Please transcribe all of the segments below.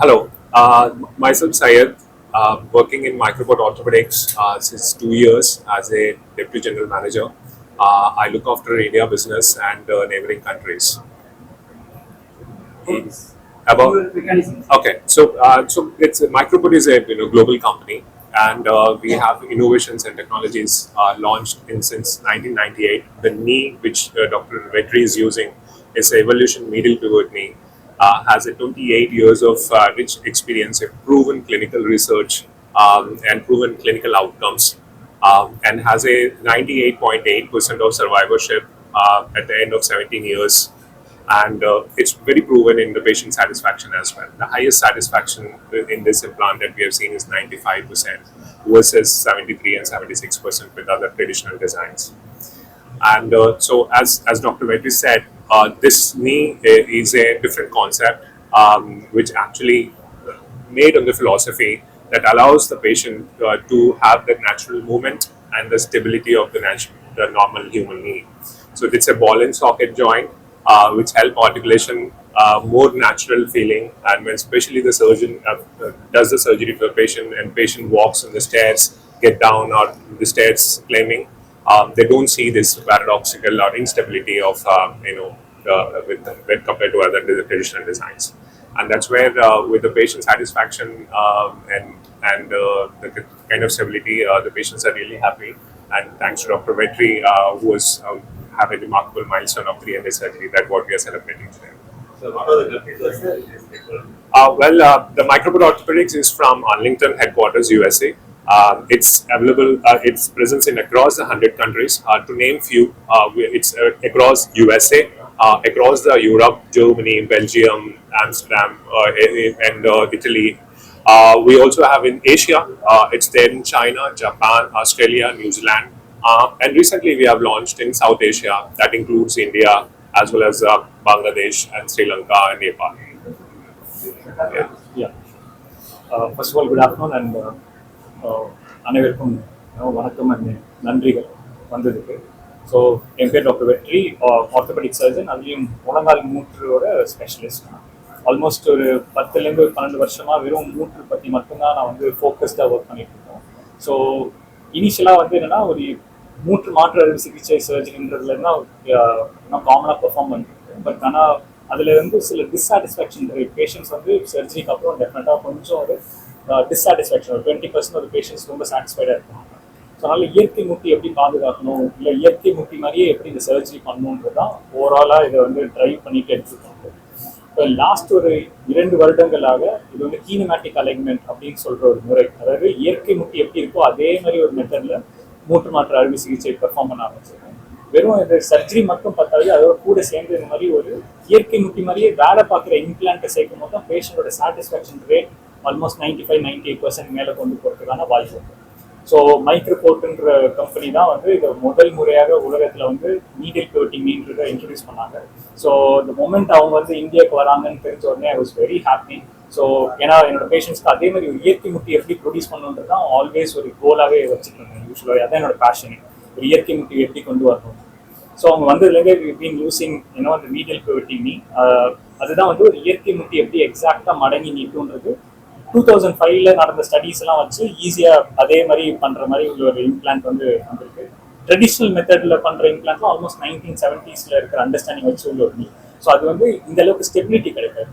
Hello, myself Syed, working in Microport Orthopedics since 2 years as a Deputy General Manager. I look after India business and neighboring countries. About okay, so it's Microport is a global company, and we have innovations and technologies launched since 1998. The knee which Dr. Vetri is using is evolution medial pivot knee. Has a 28 years of rich experience, a proven clinical research and proven clinical outcomes, and has a 98.8% of survivorship at the end of 17 years. And it's very proven in the patient satisfaction as well. The highest satisfaction in this implant that we have seen is 95% versus 73 and 76% with other traditional designs. And so, as Dr. Vetri said, this knee is a different concept, which actually made on the philosophy that allows the patient to have the natural movement and the stability of the normal human knee. So it's a ball and socket joint, which help articulation more natural feeling, and when especially the surgeon does the surgery for the patient and patient walks on the stairs, get down or the stairs climbing, they don't see this paradoxical or instability of with compared to other traditional designs. And that's where with the patient satisfaction and the kind of stability, the patients are really happy. And thanks to Dr. Vetri, who was have a remarkable milestone of 300 surgery, that what we are celebrating today. So what are the countries? The Microport Orthopedics is from Arlington headquarters, USA. It's available. Its presence in across the 100 countries. To name few, it's across USA, across the Europe, Germany, Belgium, Amsterdam, and Italy. We also have in Asia. It's there in China, Japan, Australia, New Zealand, and recently we have launched in South Asia. That includes India as well as Bangladesh and Sri Lanka and Nepal. Yeah. First of all, good afternoon and அனைவருக்கும் வணக்கம் and நன்றிகள் வந்ததுக்கு. So என் பேர் doctor வெற்றி, orthopaedic surgeon, அதுலேயும் முழங்கால் மூற்றோட specialist. Almost ஒரு 10லேருந்து 12 வருஷமாக வெறும் மூற்று பற்றி மட்டும்தான் நான் வந்து ஃபோக்கஸ்டாக ஒர்க் பண்ணிட்டு இருக்கோம். ஸோ இனிஷியலாக வந்து என்னென்னா ஒரு மூற்று மாற்று அறுவை சிகிச்சை சர்ஜரின்றதுலேருந்து நான் காமனாக பெர்ஃபார்ம் பண்ணிருக்கேன். பட் ஆனால் அதில் வந்து சில டிஸ்சாட்டிஸ்ஃபேக்ஷன் பேஷண்ட்ஸ் வந்து சர்ஜரிக்கு அப்புறம் டெஃபினட்டாக கொஞ்சம் ஒரு டிஸ்சாட்டிஸ்ஃபேக்ஷன், ஒரு 20% ஒரு பேஷண்ட்ஸ் ரொம்ப சாட்டிஸ்ஃபைடாக இருப்பாங்க. ஸோ அதனால் இயற்கை முட்டி எப்படி பாதுகாக்கணும், இல்லை இயற்கை முட்டி மாதிரியே எப்படி இந்த சர்ஜரி பண்ணணுன்றது தான் ஓவராலாக இதை வந்து ட்ரைவ் பண்ணிட்டு எடுத்துருக்காங்க. இப்போ லாஸ்ட் ஒரு 2 வருடங்களாக இது வந்து கீனமேட்டிக் அலைன்மெண்ட் அப்படின்னு சொல்கிற ஒரு முறை, அதாவது இயற்கை முட்டி எப்படி இருக்கோ அதே மாதிரி ஒரு மெத்தடில் மூட்டு மாற்று அறுவை சிகிச்சை பெர்ஃபார்ம் பண்ண ஆரம்பிச்சிருக்கேன். வெறும் இது சர்ஜரி மட்டும் பார்த்தாலே அதோட கூட சேர்ந்து இந்த மாதிரி ஒரு இயற்கை முட்டி மாதிரியே வேலை பார்க்குற இம்ப்ளான்ட்டை சேர்க்கும் போது தான் பேஷண்டோட சாட்டிஸ்ஃபேக்ஷன் ரேட் ஆல்மோஸ்ட் 95-98% மேலே கொண்டு போகிறதுக்கான வாய்ப்பு இருக்குது. ஸோ மைக்ரோபோர்ட்ன்ற கம்பெனி தான் வந்து இதை முதல் முறையாக உலகத்தில் வந்து நீடில் பிவட்டிங் மீன்றதை இன்ட்ரடியூஸ் பண்ணாங்க. ஸோ இந்த மொமெண்ட் அவங்க வந்து இந்தியாவுக்கு வராங்கன்னு தெரிஞ்ச உடனே I was very happy. So ஏன்னா என்னோட பேஷண்ட்ஸ்க்கு அதே மாதிரி ஒரு இயற்கை முட்டி எப்படி ப்ரொடியூஸ் பண்ணணுன்றது தான் ஆல்வேஸ் ஒரு கோலாகவே வச்சுருக்கேன். யூஸ்வலாக அதான் என்னோட பேஷன், ஒரு இயற்கை முட்டி எப்படி கொண்டு வரணும். ஸோ அவங்க வந்ததுலேருந்தே பீன் யூஸிங் அந்த மீடியல் பிவட்டிங் மீ, அதுதான் வந்து ஒரு இயற்கை முட்டி எப்படி எக்ஸாக்டாக மடங்கி நீட்டுன்றது 2005 நடந்த ஸ்டடீஸ் எல்லாம் வச்சு ஈஸியாக அதே மாதிரி பண்ணுற மாதிரி ஒரு இம்ப்ளான்ட் வந்து வந்திருக்கு. ட்ரெடிஷ்னல் மெத்தடில் பண்ணுற இம்ப்ளான்ட்லாம் ஆல்மோஸ்ட் 1970s இருக்கிற அண்டர்ஸ்டாண்டிங் வச்சு உள்ள ஒரு. ஸோ அது வந்து இந்த அளவுக்கு ஸ்டெபிலிட்டி கிடைக்காது.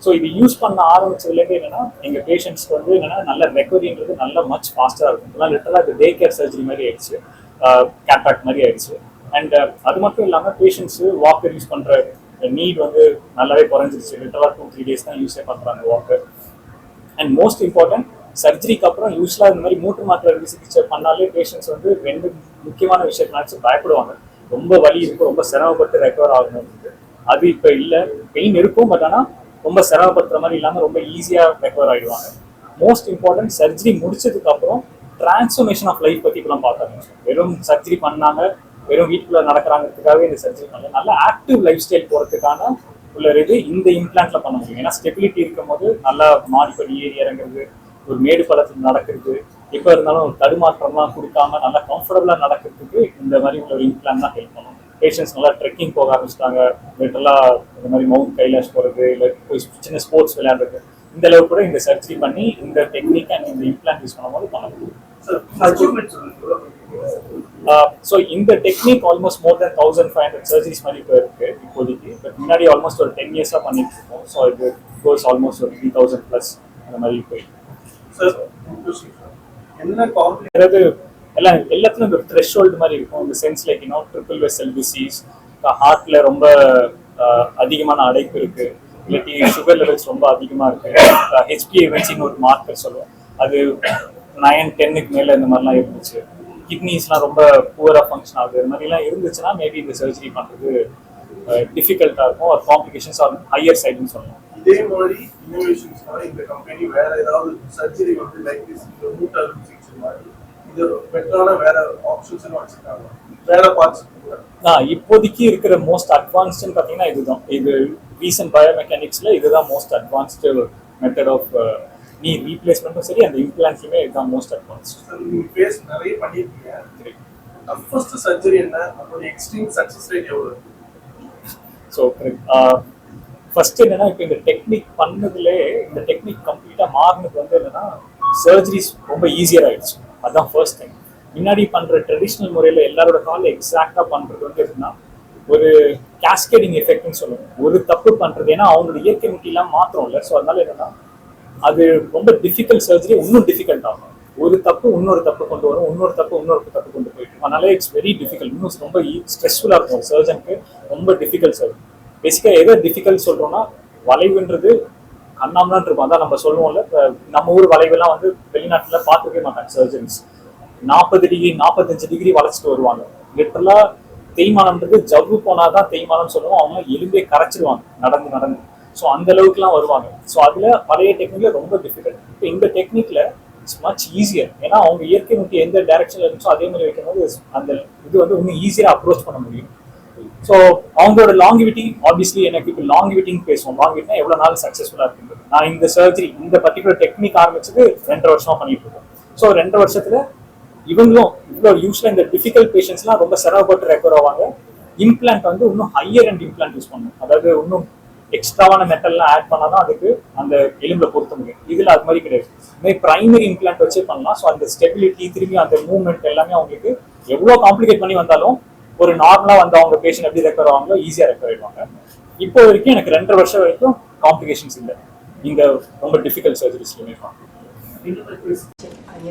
ஸோ இது யூஸ் பண்ண ஆரம்பிச்சதுலேருந்து என்னன்னா எங்கள் பேஷண்ட்ஸ்க்கு வந்து என்னன்னா நல்ல ரெக்கவரின்றது நல்ல மச் ஃபாஸ்ட்டாக இருக்கும். இதெல்லாம் லிட்டராக இது டே கேர் சர்ஜரி மாதிரி ஆயிடுச்சு, கேட்ராக்ட் மாதிரி ஆயிடுச்சு. அண்ட் அது மட்டும் இல்லாமல் பேஷண்ட்ஸு வாக்கர் யூஸ் பண்ணுற நீட் வந்து நல்லாவே குறைஞ்சிருச்சு. லிட்டராக 2-3 days தான் யூஸே பண்ணுறாங்க வாக்கர். அண்ட் மோஸ்ட் இம்பார்ட்டன்ட், சர்ஜரிக்கு அப்புறம் யூஸ்வலாக இந்த மாதிரி மூட்டு மாற்று அறுவை சிகிச்சை பண்ணாலே பேஷண்ட்ஸ் வந்து 2 முக்கியமான விஷயத்தினாச்சும் பயப்படுவாங்க. ரொம்ப வலி இருக்கும், ரொம்ப சிரமப்பட்டு ரெக்கவர் ஆகணும். அது இப்போ இல்லை, பெயின் இருக்கும், பட் ஆனால் ரொம்ப சிரமப்படுத்துற மாதிரி இல்லாமல் ரொம்ப ஈஸியாக ரெக்கவர் ஆகிடுவாங்க. மோஸ்ட் இம்பார்ட்டன்ட், சர்ஜரி முடிச்சதுக்கு அப்புறம் டிரான்ஸ்ஃபர்மேஷன் ஆஃப் லைஃப் பற்றி இப்பெல்லாம் பார்த்தாங்க. வெறும் சர்ஜரி பண்ணாங்க, வெறும் வீட்டுக்குள்ளே நடக்கிறாங்கிறதுக்காகவே இந்த சர்ஜரி பண்ணல, நல்ல ஆக்டிவ் லைஃப் ஸ்டைல் போகிறதுக்கான உள்ள இது இந்த இம்ப்ளான்ட்ல பண்ண முடியும். ஏன்னா ஸ்டெபிலிட்டி இருக்கும் போது நல்லா மாடிப்படி ஏறி இறங்குறது, ஒரு மேடு பள்ளத்தில் நடக்கிறது, எப்போ இருந்தாலும் ஒரு தடுமாற்றம்லாம் கொடுக்காம நல்லா கம்ஃபர்டபுளாக நடக்கிறதுக்கு இந்த மாதிரி உள்ள ஒரு இம்ப்ளான்ட் தான் ஹெல்ப் பண்ணும். பேஷண்ட்ஸ் நல்லா ட்ரெக்கிங் போக ஆரம்பிச்சிட்டாங்க, லிட்டரலாக இந்த மாதிரி மவுண்ட் கைலாஷ் போகிறது, இல்லை போய் சின்ன ஸ்போர்ட்ஸ் விளையாடுறது, இந்த அளவுக்கு கூட இந்த சர்ஜரி பண்ணி இந்த டெக்னிக் அண்ட் இந்த இம்ப்ளான்ட் யூஸ் பண்ணும்போது பண்ண முடியும். ஸோ இந்த டெக்னிக் ஆல்மோஸ்ட் மோர் தென் 1500 சர்ஜரிஸ் மாதிரி இப்போ இருக்கு இப்போதைக்கு. பட் முன்னாடி ஆல்மோஸ்ட் ஒரு 10 இயர்ஸாக பண்ணிட்டு இருக்கோம். ஸோ இது கோர்ஸ் ஆல்மோஸ்ட் ஒரு 3000+ அந்த மாதிரி போயிட்டு. அதாவது எல்லாத்துலையும் ஒரு த்ரெஷ்ஹோல்டு மாதிரி இருக்கும். இந்த sense like triple vessel disease, ஹார்ட்ல ரொம்ப அதிகமான அடைப்பு இருக்கு, இல்லாட்டி சுகர் லெவல்ஸ் ரொம்ப அதிகமாக இருக்கு, HbA1cன்னு ஒரு மார்க்கர் சொல்லுவோம், அது 9-10க்கு மேலே இந்த மாதிரிலாம் இருந்துச்சு, கிட்னிஸ்லாம் ரொம்ப புவராக ஃபங்க்ஷன் ஆகுது, இது மாதிரிலாம் இருந்துச்சுன்னா மேபி இந்த சர்ஜரி பண்ணுறது டிஃபிகல்ட்டாக இருக்கும். ஒரு காம்ப்ளிகேஷன்ஸ் ஆர் ஹையர் சைடுன்னு சொல்லலாம். இதே மாதிரி இன்னோவேஷன்ஸ்னால இந்த கம்பெனி வேற ஏதாவது சர்ஜரி வந்து லைக் திஸ் இந்த ரூட் அறுவை சிகிச்சை மாதிரி இது பெட்டரான வேற ஆப்ஷன்ஸ் வச்சிருக்காங்க வேற பார்ட்ஸ் கூட? இப்போதைக்கு இருக்கிற மோஸ்ட் அட்வான்ஸ்டுன்னு பார்த்தீங்கன்னா இதுதான். இது ரீசன்ட் பயோமெக்கானிக்ஸில் இதுதான் மோஸ்ட் அட்வான்ஸ்டு மெத்தட் ஆஃப் நீ ரீப்ளேஸ்மெண்ட்டும் சரி, அந்த இம்ப்ளான்ட்லையுமே இதுதான் மோஸ்ட் அட்வான்ஸ்ட். நீங்க ஃபேஸ் நிறைய பண்ணியிருக்கீங்க. ஃபர்ஸ்ட் சர்ஜரி என்ன, அதோட எக்ஸ்ட்ரீம் சக்ஸஸ் ரேட் எவ்வளவு? ஸோ ஃபர்ஸ்ட் என்னன்னா, இப்போ இந்த டெக்னிக் பண்ணதுலே இந்த டெக்னிக் கம்ப்ளீட்டாக மாறினது வந்து என்னன்னா, சர்ஜரிஸ் ரொம்ப ஈஸியர் ஆயிடுச்சு. அதுதான் ஃபர்ஸ்ட் திங். முன்னாடி பண்ணுற ட்ரெடிஷ்னல் முறையில் எல்லாரோட காலை எக்ஸாக்டாக பண்ணுறது வந்து எப்படின்னா ஒரு கேஸ்கேடிங் எஃபெக்ட்னு சொல்லுவோம். ஒரு தப்பு பண்ணுறது, ஏன்னா அவங்களோட இயற்கை முட்டிலாம் மாத்திரம் இல்லை. ஸோ அதனால என்னன்னா அது ரொம்ப டிஃபிகல்ட் சர்ஜரி, இன்னும் டிஃபிகல்ட் ஆகும். ஒரு தப்பு இன்னொரு தப்பு கொண்டு வரும், இன்னொரு தப்பு தப்பு கொண்டு போயிட்டு, அதனால இட்ஸ் வெரி டிஃபிகல்ட். இன்னும் ரொம்ப ஸ்ட்ரெஸ்ஃபுல்லாக இருக்கும் ஒரு சர்ஜனுக்கு. ரொம்ப டிஃபிகல்ட் சர்ஜரி. பேசிக்காக எதை டிஃபிகல்ட் சொல்கிறோம்னா, வளைவுன்றது கண்ணாமலான் இருக்கும். அதான் நம்ம சொல்லுவோம்ல, நம்ம ஊர் வளைவெல்லாம் வந்து வெளிநாட்டில் பார்த்துக்கவே மாட்டாங்க சர்ஜன்ஸ். 40 டிகிரி 45 டிகிரி வளைச்சிட்டு வருவாங்க. லிட்டரலாக தேய்மானம்ன்றது ஜவ்வு போனாதான் தேய்மானம்னு சொல்லுவோம். அவங்க எலும்பே கரைச்சிடுவாங்க நடந்து. ஸோ அந்த அளவுக்குலாம் வருவாங்க. ஸோ அதில் பழைய டெக்னிக்ல ரொம்ப டிஃபிகல்ட். இப்போ இந்த டெக்னிக்ல இட்ஸ் மச் ஈஸியர். ஏன்னா அவங்க இயற்கை நோக்கி எந்த டைரக்ஷன்ல இருந்துச்சோ அதே மாதிரி வைக்கும்போது அந்த இது வந்து இன்னும் ஈஸியாக அப்ரோச் பண்ண முடியும். ஸோ அவங்களோட லாங்கிவிட்டி, ஆப்வியஸ்லி எனக்கு இப்போ லாங்கிவிட்டின்னு பேசுவோம். லாங்கிவிட்டினா எவ்வளோ நாள் சக்ஸஸ்ஃபுல்லாக இருக்குது. நான் இந்த சர்ஜரி இந்த பர்டிகுலர் டெக்னிக் ஆரம்பிச்சது 2.5 வருஷமா பண்ணிட்டு இருக்கோம். ஸோ 2.5 வருஷத்துல இவங்களும் இவ்வளோ யூஸ்வலாக இந்த டிஃபிகல்ட் பேஷண்ட்ஸ்லாம் ரொம்ப சிரமப்பட்டு ரெக்கவர் ஆவாங்க. இம்ப்ளான்ட் வந்து இன்னும் ஹையர் அண்ட் இம்ப்ளான்ட் யூஸ் பண்ணணும். அதாவது இன்னும் எக்ஸ்ட்ராவான மெட்டல்லாம் ஆட் பண்ணாதான் அதுக்கு அந்த எலும்புல பொருத்த முடியும். இதுல அது மாதிரி கிடையாது. இதுமாதிரி பிரைமரி இம்ப்ளான்ட் வச்சே பண்ணலாம். ஸோ அந்த ஸ்டெபிலிட்டி, திரும்பி அந்த மூவ்மெண்ட் எல்லாமே அவங்களுக்கு எவ்வளோ காம்ப்ளிகேட் பண்ணி வந்தாலும் ஒரு நார்மலா வந்து அவங்க பேஷண்ட் எப்படி ரெக்கவர் ஆவாங்களோ ஈஸியா ரெக்கவர் ஆயிடுவாங்க. இப்போ வரைக்கும் எனக்கு 2.5 வருஷம் வரைக்கும் காம்ப்ளிகேஷன்ஸ் இல்லை இந்த ரொம்ப டிஃபிகல்ட் சர்ஜரிஸ்லையுமே.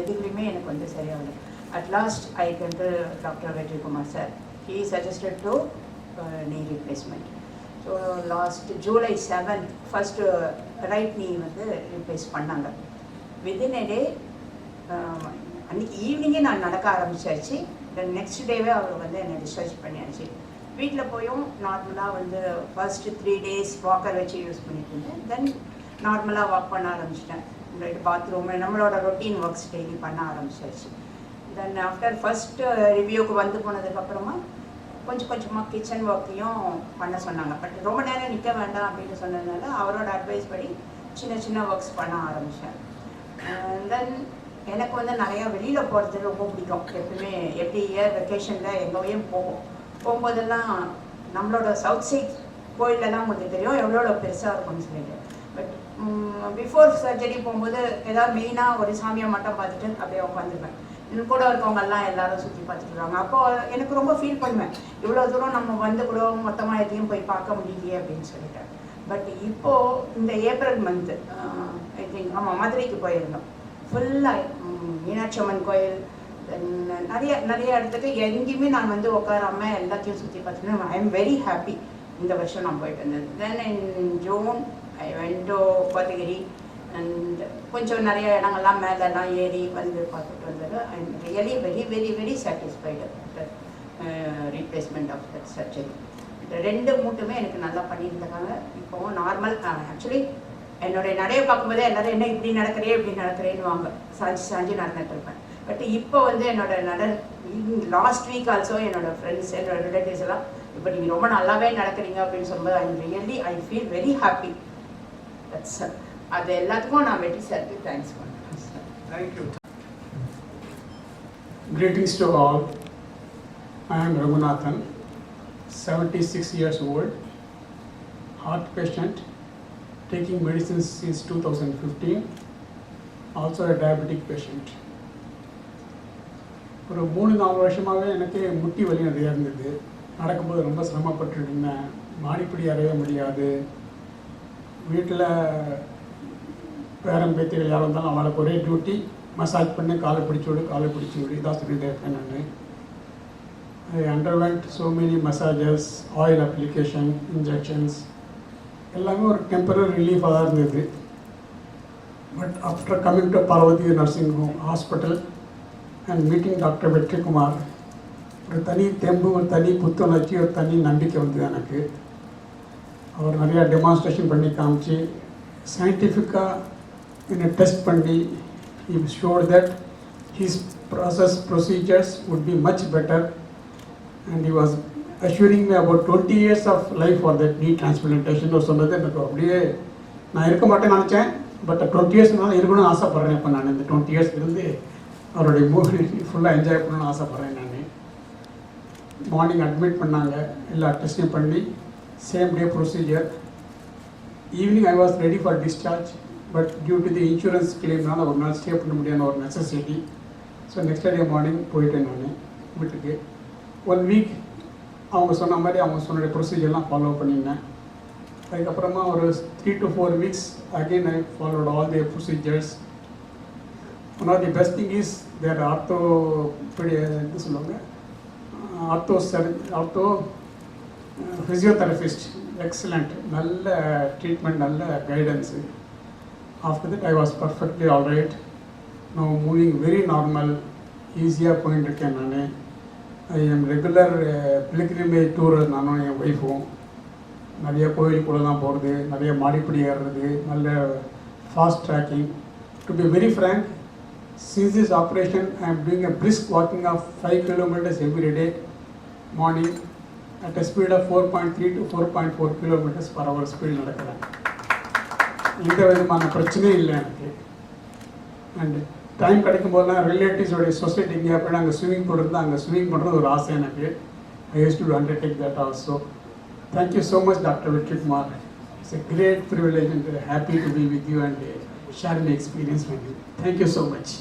எதுலையுமே எனக்கு வந்து சரியாகல. At last I came to doctor Vetrikumar sir. He suggested to knee replacement. So last July 7th first right knee வந்து ரீப்ளேஸ் பண்ணாங்க. வித்தின் எ டே அன்றைக்கி ஈவினிங்கே நான் நடக்க ஆரம்பிச்சாச்சு. தென் நெக்ஸ்ட் டேவே அவர் வந்து என்னை டிஸ்சார்ஜ் பண்ணியாச்சு. வீட்டில் போயும் நார்மலாக வந்து ஃபர்ஸ்ட் 3 days வாக்கர் வச்சு யூஸ் பண்ணிட்டு இருந்தேன். தென் நார்மலாக வாக் பண்ண ஆரம்பிச்சிட்டேன். பாத்ரூம் நம்மளோட ரொட்டீன் ஒர்க்ஸ் டெய்லி பண்ண ஆரம்பிச்சாச்சு. தென் ஆஃப்டர் ஃபர்ஸ்ட் ரிவ்யூக்கு வந்து போனதுக்கப்புறமா கொஞ்சம் கொஞ்சமாக கிச்சன் ஒர்க்கையும் பண்ண சொன்னாங்க. பட் ரொம்ப நேரம் நிற்க வேண்டாம் அப்படின்னு சொன்னதுனால அவரோட அட்வைஸ் படி சின்ன சின்ன ஒர்க்ஸ் பண்ண ஆரம்பித்தேன். தென் எனக்கு வந்து நிறையா வெளியில் போகிறது ரொம்ப பிடிக்கும். எப்பவுமே எவ்ரி இயர் வெக்கேஷனில் எங்கேயும் போகும்போதெல்லாம் நம்மளோட சவுத் சைட் கோயிலெல்லாம் உங்களுக்கு தெரியும் எவ்வளோ பெருசாக இருக்கும்னு சொல்லிட்டு. பட் பிஃபோர் சர்ஜரி போகும்போது ஏதாவது மெயினாக ஒரு சாமியை மட்டும் பார்த்துட்டு அப்படியே உட்காந்துருவேன். கூட இருக்கவங்கெல்லாம் எல்லாரும் சுற்றி பார்த்துட்டுருவாங்க. அப்போது எனக்கு ரொம்ப ஃபீல் பண்ணுவேன், இவ்வளோ தூரம் நம்ம வந்து கூட மொத்தமாக எதையும் போய் பார்க்க முடியலையே அப்படின்னு சொல்லிட்டேன். பட் இப்போது இந்த ஏப்ரல் மந்த்து ஐ திங்க் மதுரைக்கு போயிருந்தோம். ஃபுல்லாக மீனாட்சி அம்மன் கோயில் நிறைய இடத்துக்கு எங்கேயுமே நான் வந்து உட்காராமல் எல்லாத்தையும் சுற்றி பார்த்துட்டு ஐ எம் வெரி ஹாப்பி. இந்த வருஷம் நான் போயிட்டு வந்தேன். Then in June I went to Kotagiri and கொஞ்சம் நிறைய இடங்கள்லாம் மேலெல்லாம் ஏறி வந்து பார்த்துட்டு வந்தது. I am really very very very satisfied replacement of that surgery. இந்த 2 மூட்டுமே எனக்கு நல்லா பண்ணியிருந்தாங்க. இப்போவும் நார்மல். ஆக்சுவலி என்னுடைய நடையை பார்க்கும்போதே எல்லோரும் என்ன இப்படி நடக்கிறேன்னு வாங்க, சாஞ்சி நடந்துட்டு இருப்பேன். பட் இப்போ வந்து என்னோட லாஸ்ட் வீக் ஆல்சோ என்னோட ஃப்ரெண்ட்ஸ் என்னோட ரிலேட்டிவ்ஸ் எல்லாம் இப்போ நீங்கள் ரொம்ப நல்லாவே நடக்கிறீங்க அப்படின்னு சொல்லும்போது I feel very happy. That's அது எல்லாத்துக்கும் நான் வெற்றி சாருக்கு தேங்க்ஸ் பண்ணுறேன் sir. Thank you. Greetings to all. I am Raghunathan, 76 years old, heart patient, taking medicines since 2015, also a diabetic patient. ஒரு 3-4 வருஷமாகவே எனக்கு முட்டி வலி நிறையா இருந்தது. நடக்கும்போது ரொம்ப சிரமப்பட்டு இருந்தேன். மாடிப்படி அறைய முடியாது. வீட்டில் பேரன் பேத்திகள் யாரும் இருந்தாலும் அவளுக்கு ஒரே டியூட்டி மசாஜ் பண்ணி காலை பிடிச்சி விடு இதான் சொல்லிட்டு இருக்கேன் நான். I underwent so many massages, oil application, injections. எல்லாமே ஒரு டெம்பரரி ரிலீஃபாக தான் இருந்தது. But after coming to Parvathi nursing home hospital and meeting doctor Vetrikumar, ஒரு தனி தெம்பு, ஒரு தனி புத்துணர்ச்சி, ஒரு தனி நம்பிக்கை வந்தது எனக்கு. அவர் நிறையா டெமான்ஸ்ட்ரேஷன் பண்ணி காமிச்சு சயின்டிஃபிக்காக என்னை டெஸ்ட் பண்ணி he showed that his procedures would be much better, and he was assuring me about 20 years of life for that knee transplantation. ஒரு சொன்னது எனக்கு அப்படியே நான் இருக்க மாட்டேன்னு நினச்சேன். பட் 20 இயர்ஸ்னால இருக்கணும்னு ஆசைப்பட்றேன். இப்போ நான் இந்த 20 இயர்ஸ் இருந்து அவருடைய மூவி ஃபுல்லாக என்ஜாய் பண்ணணும்னு ஆசைப்பட்றேன். நான் மார்னிங் அட்மிட் பண்ணாங்க, எல்லா டெஸ்ட்டையும் பண்ணி same day procedure. Evening I was ready for discharge, but due to the insurance கிளைம்னால ஒரு நாள் ஸ்டே பண்ண முடியாத ஒரு necessity. So next day morning போயிட்டேன் நான் வீட்டுக்கு. 1 வீக் அவங்க சொன்ன மாதிரி அவங்க சொன்ன ப்ரொசீஜர்லாம் ஃபாலோ பண்ணியிருந்தேன். அதுக்கப்புறமா ஒரு 3 to 4 weeks again I followed all the procedures. One of the best thing is there என்ன சொல்லுவாங்க, ஆர்த்தோ ஃபிசியோதெரபிஸ்ட், எக்ஸலண்ட், நல்ல ட்ரீட்மெண்ட், நல்ல guidance. After that, I was perfectly all right. Now moving very normal, ஈஸியாக போயிட்டு இருக்கேன் நான். I am regular pilgrimage tour, நானும் என் ஒய்ஃபும் நிறைய கோயிலுக்குள்ளெல்லாம் போகிறது, நிறைய மாடிப்படி ஏறுறது, நல்ல fast tracking. To be very frank, since this operation, I am doing a brisk walking of 5 kilometers every day morning at a speed of 4.3 to 4.4 kilometers per hour speed நடக்கிறேன். எந்த விதமான பிரச்சனையும் இல்லை எனக்கு. அண்ட் டைம் கிடைக்கும் போதெல்லாம் ரிலேட்டிவ்ஸோடைய society எங்கேயா போய் அங்கே ஸ்விம்மிங் பூல் இருந்தால் அங்கே ஸ்விம்மிங் பண்ணுறது ஒரு ஆசை எனக்கு. I use to undertake that also. Thank you so much doctor Vetrikumar. It's a great privilege and happy to be with you and share my experience with you. Thank you so much.